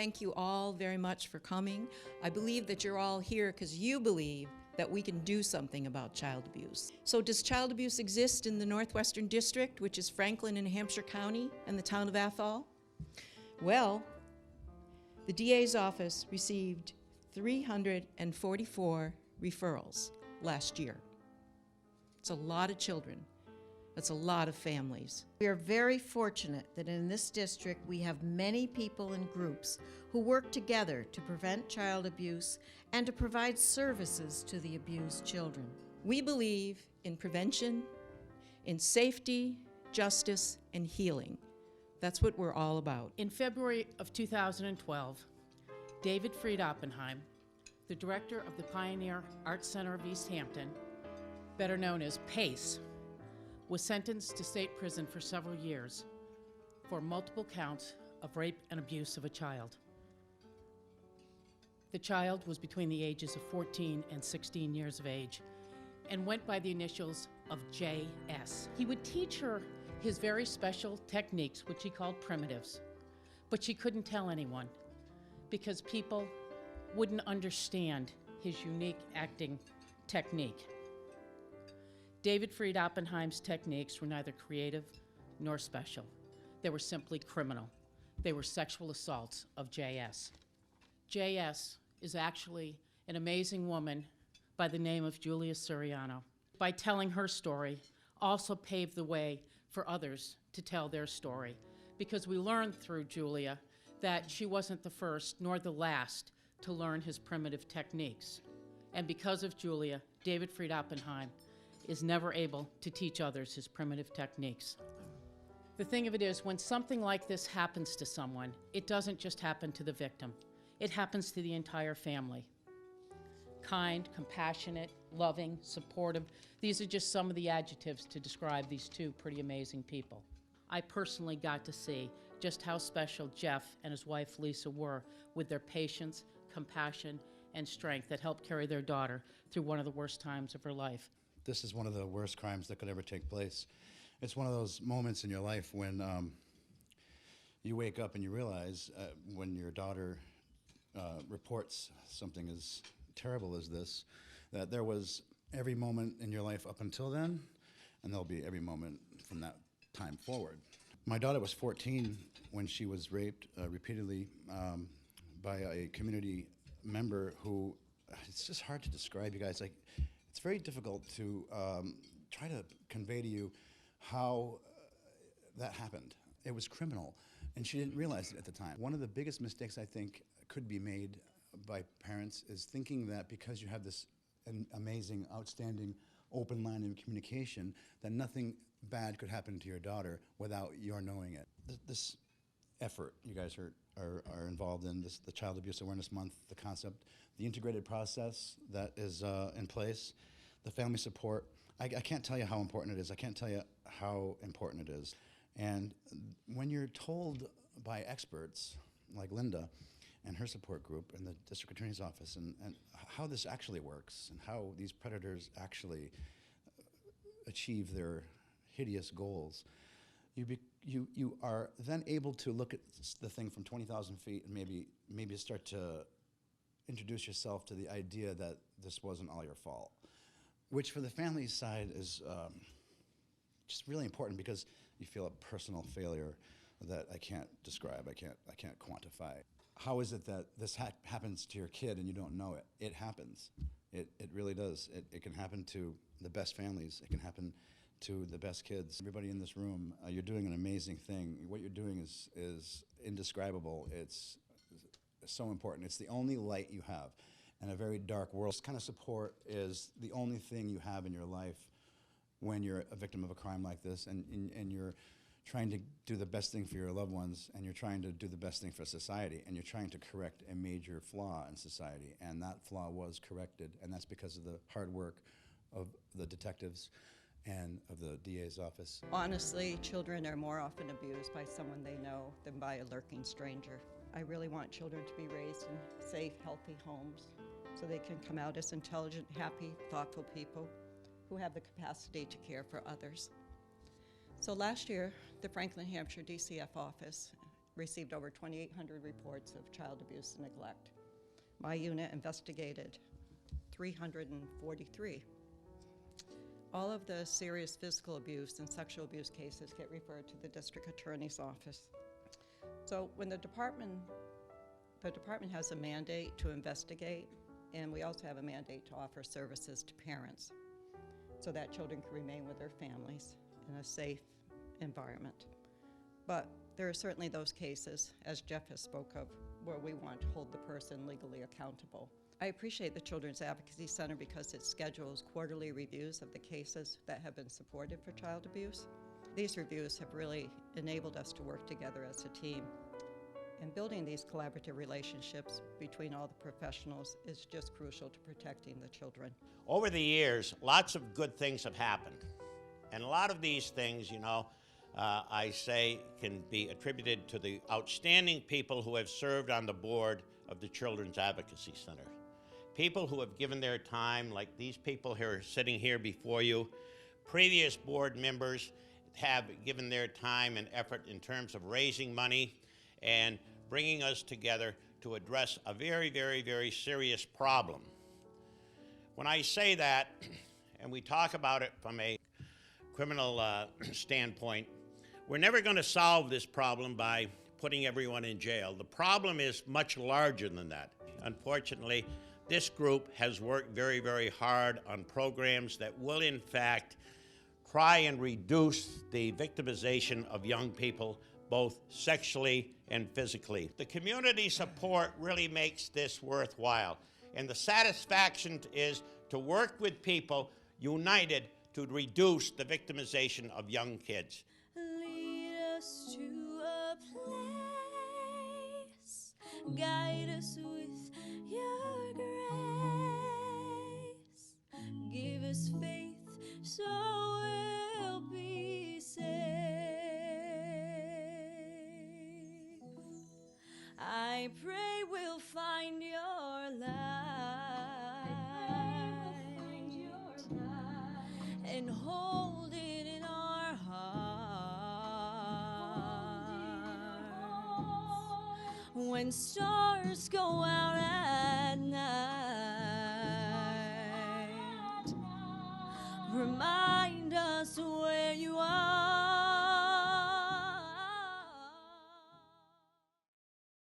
thank you all very much for coming. I believe that you're all here because you believe that we can do something about child abuse. So does child abuse exist in the Northwestern District, which is Franklin and Hampshire County and the town of Athol? Well, the DA's office received 344 referrals last year. It's a lot of children. That's a lot of families. We are very fortunate that in this district we have many people and groups who work together to prevent child abuse and to provide services to the abused children. We believe in prevention, in safety, justice, and healing. That's what we're all about. In February of 2012, David Fried Oppenheim, the director of the Pioneer Arts Center of East Hampton, better known as PACE, was sentenced to state prison for several years for multiple counts of rape and abuse of a child. The child was between the ages of 14 and 16 years of age and went by the initials of JS. He would teach her his very special techniques, which he called primitives, but she couldn't tell anyone because people wouldn't understand his unique acting technique. David Fried Oppenheim's techniques were neither creative nor special. They were simply criminal. They were sexual assaults of JS. JS is actually an amazing woman by the name of Julia Suriano. By telling her story, also paved the way for others to tell their story, because we learned through Julia that she wasn't the first nor the last to learn his primitive techniques. And because of Julia, David Fried Oppenheim is never able to teach others his primitive techniques. The thing of it is, when something like this happens to someone, it doesn't just happen to the victim. It happens to the entire family. Kind, compassionate, loving, supportive. These are just some of the adjectives to describe these two pretty amazing people. I personally got to see just how special Jeff and his wife Lisa were with their patience, compassion, and strength that helped carry their daughter through one of the worst times of her life. This is one of the worst crimes that could ever take place. It's one of those moments in your life when you wake up and you realize when your daughter reports something as terrible as this, that there was every moment in your life up until then, and there'll be every moment from that time forward. My daughter was 14 when she was raped repeatedly by a community member who, it's just hard to describe, you guys. Like, it's very difficult to try to convey to you how that happened. It was criminal, and she didn't realize it at the time. One of the biggest mistakes I think could be made by parents is thinking that because you have this amazing, outstanding, open line of communication, that nothing bad could happen to your daughter without your knowing it. This effort you guys are involved in, the Child Abuse Awareness Month, the concept, the integrated process that is in place, the family support. I can't tell you how important it is. I can't tell you how important it is. And when you're told by experts like Linda and her support group and the district attorney's office and how this actually works and how these predators actually achieve their hideous goals, you are then able to look at the thing from 20,000 feet and maybe start to introduce yourself to the idea that this wasn't all your fault, which for the family side is just really important because you feel a personal failure that I can't describe, I can't quantify. How is it that this happens to your kid and you don't know it? It happens. It really does. It can happen to the best families. It can happen to the best kids. Everybody in this room, you're doing an amazing thing. What you're doing is indescribable. It's so important. It's the only light you have in a very dark world. This kind of support is the only thing you have in your life when you're a victim of a crime like this, and you're trying to do the best thing for your loved ones, and you're trying to do the best thing for society, and you're trying to correct a major flaw in society, and that flaw was corrected, and that's because of the hard work of the detectives and of the DA's office. Honestly, children are more often abused by someone they know than by a lurking stranger. I really want children to be raised in safe, healthy homes so they can come out as intelligent, happy, thoughtful people who have the capacity to care for others. So last year, the Franklin, Hampshire DCF office received over 2,800 reports of child abuse and neglect. My unit investigated 343. All of the serious physical abuse and sexual abuse cases get referred to the district attorney's office. So when the department has a mandate to investigate, and we also have a mandate to offer services to parents so that children can remain with their families in a safe environment. But there are certainly those cases, as Jeff has spoke of, where we want to hold the person legally accountable. I appreciate the Children's Advocacy Center because it schedules quarterly reviews of the cases that have been supported for child abuse. These reviews have really enabled us to work together as a team. And building these collaborative relationships between all the professionals is just crucial to protecting the children. Over the years, lots of good things have happened. And a lot of these things, I say can be attributed to the outstanding people who have served on the board of the Children's Advocacy Center. People who have given their time, like these people here sitting here before you. Previous board members have given their time and effort in terms of raising money and bringing us together to address a very, very, very serious problem. When I say that, and we talk about it from a criminal standpoint, we're never going to solve this problem by putting everyone in jail. The problem is much larger than that. Unfortunately, this group has worked very, very hard on programs that will, in fact, try and reduce the victimization of young people, both sexually and physically. The community support really makes this worthwhile, and the satisfaction is to work with people united to reduce the victimization of young kids. Lead us to a place, guide us with your grace, give us faith so we'll be safe. I pray we'll find your light and hold it in our hearts when stars go out at night. Remind